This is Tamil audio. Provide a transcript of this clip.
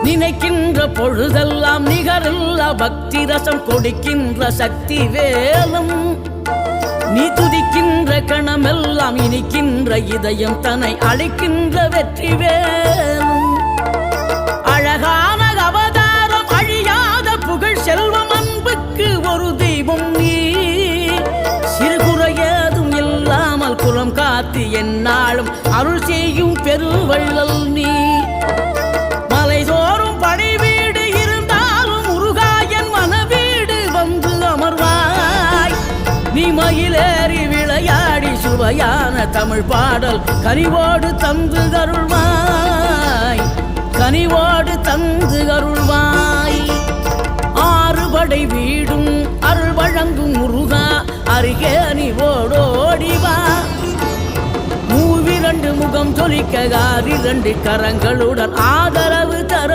நினைக்கின்ற பொழுதெல்லாம் நிகரில்லா பக்தி ரசம் கொடுக்கின்ற சக்தி வேலும் நீ துதிக்கின்ற கணமெல்லாம் இனிக்கின்ற இதயம் தன்னை அளிக்கின்ற வெற்றி வேலும் அழகான அவதாரம் அழியாத புகழ் செல்வம் அன்புக்கு ஒரு தெய்வம் நீ சிறுகுறையதும் இல்லாமல் குலம் காத்து எந்நாளும் அருள் செய்யும் பெருவள்ளல் நீ மலைதோறும் படை வீடு இருந்தாலும் முருகாயன் மனவீடு வந்து அமர்வாய் நீ மயிலேறி விளையாடி சுவையான தமிழ் பாடல் கனிவோடு தந்து அருள்வாய் கனிவோடு தந்து அருள்வாய் ஆறுபடை வீடும் அருள் வழங்கும் முருகா அருகே நீ ஓடோடிவா மூவிரண்டு முகம் ஜொலிக்க 6 கரங்களுடன் ஆதரவு தர